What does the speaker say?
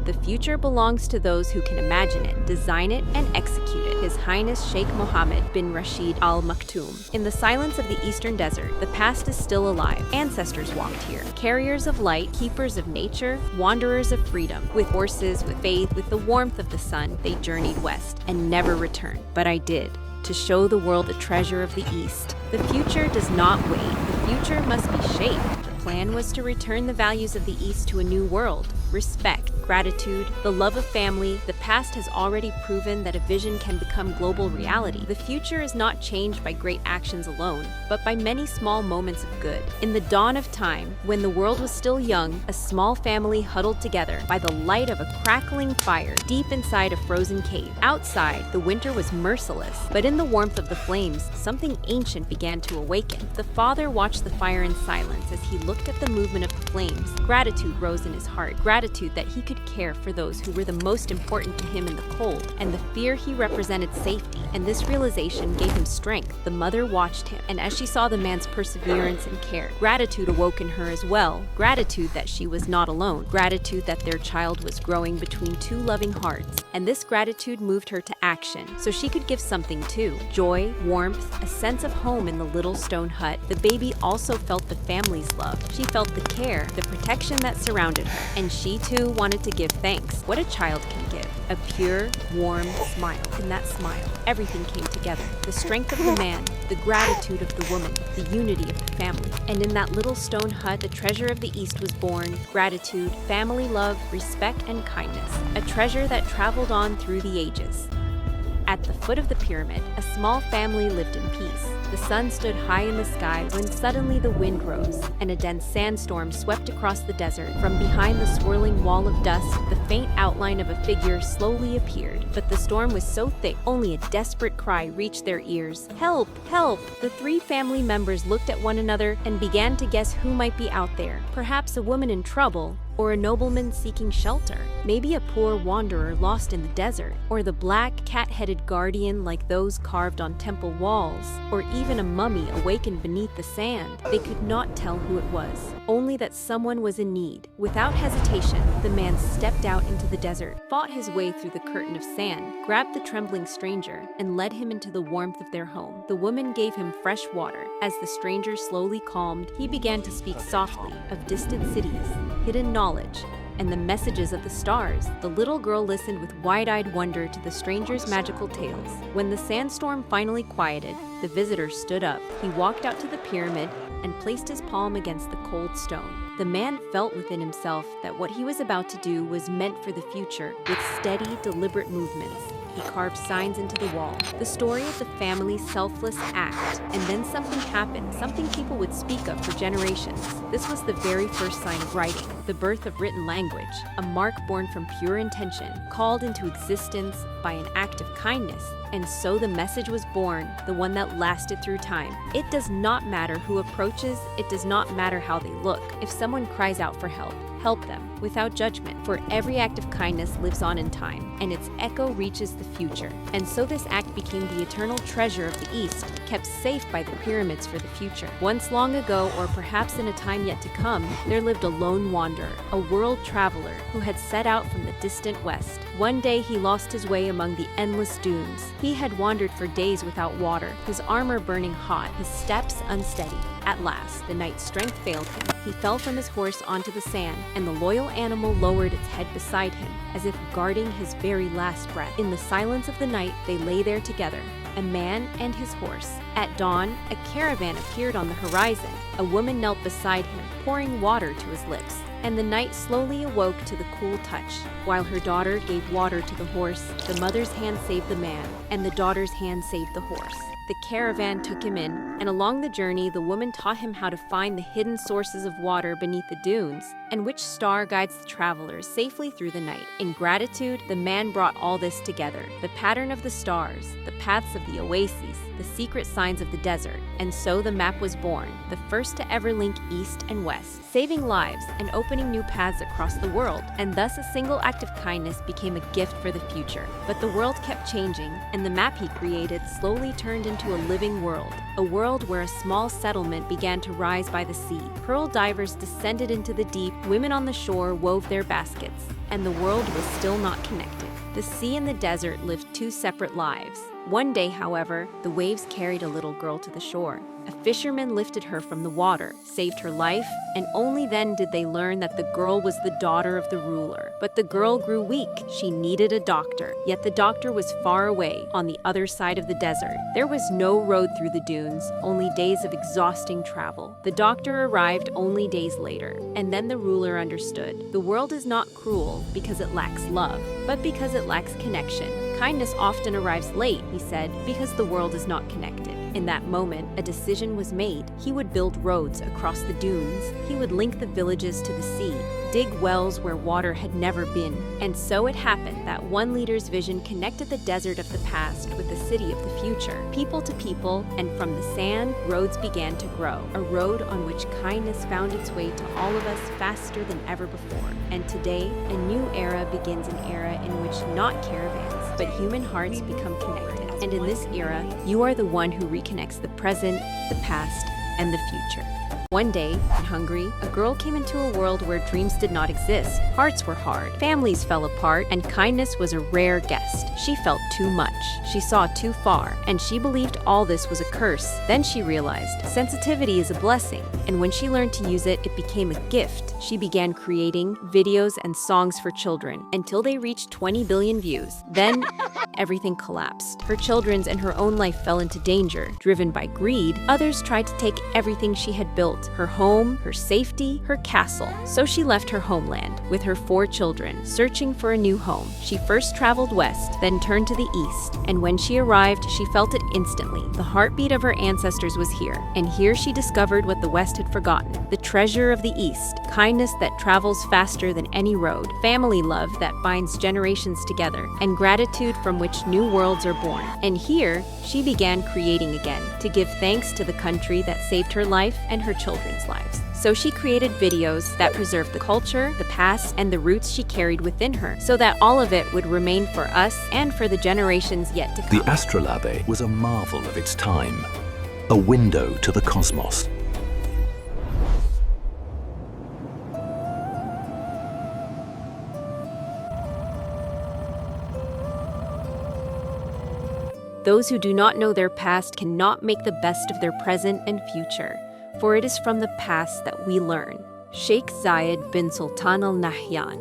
The future belongs to those who can imagine it, design it, and execute it. His Highness Sheikh Mohammed bin Rashid Al Maktoum. In the silence of the Eastern Desert, the past is still alive. Ancestors walked here. Carriers of light, keepers of nature, wanderers of freedom. With horses, with faith, with the warmth of the sun, they journeyed west and never returned. But I did, to show the world the treasure of the East. The future does not wait. The future must be shaped. The plan was to return the values of the East to a new world. Respect, gratitude, the love of family. The past has already proven that a vision can become global reality. The future is not changed by great actions alone, but by many small moments of good. In the dawn of time, when the world was still young, a small family huddled together by the light of a crackling fire deep inside a frozen cave. Outside, the winter was merciless, but in the warmth of the flames, something ancient began to awaken. The father watched the fire in silence as he looked at the movement of the flames. Gratitude rose in his heart, gratitude that he could care for those who were the most important to him in the cold, and the fear he represented safety, and this realization gave him strength. The mother watched him, and as she saw the man's perseverance and care, gratitude awoke in her as well. Gratitude that she was not alone, gratitude that their child was growing between two loving hearts, and this gratitude moved her to action, so she could give something too. Joy, warmth, a sense of home in the little stone hut. The baby also felt the family's love. She felt the care, the protection that surrounded her, and she too wanted to give thanks. What a child can give. A pure, warm smile. In that smile, everything came together. The strength of the man, the gratitude of the woman, the unity of the family. And in that little stone hut, the treasure of the East was born. Gratitude, family love, respect, and kindness. A treasure that traveled on through the ages. At the foot of the pyramid, a small family lived in peace. The sun stood high in the sky when suddenly the wind rose, and a dense sandstorm swept across the desert. From behind the swirling wall of dust, the faint outline of a figure slowly appeared. But the storm was so thick, only a desperate cry reached their ears. "Help! Help!" The three family members looked at one another and began to guess who might be out there. Perhaps a woman in trouble, or a nobleman seeking shelter. Maybe a poor wanderer lost in the desert, or the black, cat-headed guardian like those carved on temple walls, or even a mummy awakened beneath the sand. They could not tell who it was, only that someone was in need. Without hesitation, the man stepped out into the desert, fought his way through the curtain of sand, grabbed the trembling stranger, and led him into the warmth of their home. The woman gave him fresh water. As the stranger slowly calmed, he began to speak softly of distant cities, hidden knowledge, and the messages of the stars. The little girl listened with wide-eyed wonder to the stranger's magical tales. When the sandstorm finally quieted, the visitor stood up. He walked out to the pyramid and placed his palm against the cold stone. The man felt within himself that what he was about to do was meant for the future. With steady, deliberate movements, he carved signs into the wall. The story of the family's selfless act. And then something happened, something people would speak of for generations. This was the very first sign of writing, the birth of written language, a mark born from pure intention, called into existence by an act of kindness. And so the message was born, the one that lasted through time. It does not matter who approaches, it does not matter how they look. If someone cries out for help, help them without judgment, for every act of kindness lives on in time, and its echo reaches the future. And so this act became the eternal treasure of the East, kept safe by the pyramids for the future. Once long ago, or perhaps in a time yet to come, there lived a lone wanderer, a world traveler who had set out from the distant west. One day he lost his way among the endless dunes. He had wandered for days without water, his armor burning hot, his steps unsteady. At last, the knight's strength failed him. He fell from his horse onto the sand, and the loyal animal lowered its head beside him, as if guarding his very last breath. In the silence of the night, they lay there together, a man and his horse. At dawn, a caravan appeared on the horizon. A woman knelt beside him, pouring water to his lips, and the knight slowly awoke to the cool touch. While her daughter gave water to the horse, the mother's hand saved the man, and the daughter's hand saved the horse. The caravan took him in, and along the journey, the woman taught him how to find the hidden sources of water beneath the dunes, and which star guides the travelers safely through the night. In gratitude, the man brought all this together: the pattern of the stars, the paths of the oases, the secret signs of the desert. And so the map was born, the first to ever link east and west, saving lives and opening new paths across the world. And thus a single act of kindness became a gift for the future. But the world kept changing, and the map he created slowly turned into a living world, a world where a small settlement began to rise by the sea. Pearl divers descended into the deep women on the shore wove their baskets, and the world was still not connected. The sea and the desert lived two separate lives. One day, however, the waves carried a little girl to the shore. A fisherman lifted her from the water, saved her life, and only then did they learn that the girl was the daughter of the ruler. But the girl grew weak. She needed a doctor. Yet the doctor was far away, on the other side of the desert. There was no road through the dunes, only days of exhausting travel. The doctor arrived only days later, and then the ruler understood. The world is not cruel because it lacks love, but because it lacks connection. Kindness often arrives late, he said, because the world is not connected. In that moment, a decision was made. He would build roads across the dunes. He would link the villages to the sea, dig wells where water had never been. And so it happened that one leader's vision connected the desert of the past with the city of the future, people to people, and from the sand, roads began to grow. A road on which kindness found its way to all of us faster than ever before. And today, a new era begins, an era in which not caravans, but human hearts become connected. And in this era, you are the one who reconnects the present, the past, and the future. One day, in Hungary, a girl came into a world where dreams did not exist. Hearts were hard, families fell apart, and kindness was a rare guest. She felt too much. She saw too far, and she believed all this was a curse. Then she realized sensitivity is a blessing, and when she learned to use it, it became a gift. She began creating videos and songs for children until they reached 20 billion views. Then, everything collapsed. Her children's and her own life fell into danger. Driven by greed, others tried to take everything she had built, her home, her safety, her castle. So she left her homeland with her 4 children, searching for a new home. She first traveled west, then turned to the east, and when she arrived, she felt it instantly. The heartbeat of her ancestors was here, and here she discovered what the West had forgotten: the treasure of the East, kindness that travels faster than any road, family love that binds generations together, and gratitude from which new worlds are born. And here, she began creating again, to give thanks to the country that saved her life and her children's lives. So she created videos that preserved the culture, the past, and the roots she carried within her, so that all of it would remain for us and for the generations yet to come. The astrolabe was a marvel of its time, a window to the cosmos. Those who do not know their past cannot make the best of their present and future, for it is from the past that we learn. Sheikh Zayed bin Sultan Al Nahyan.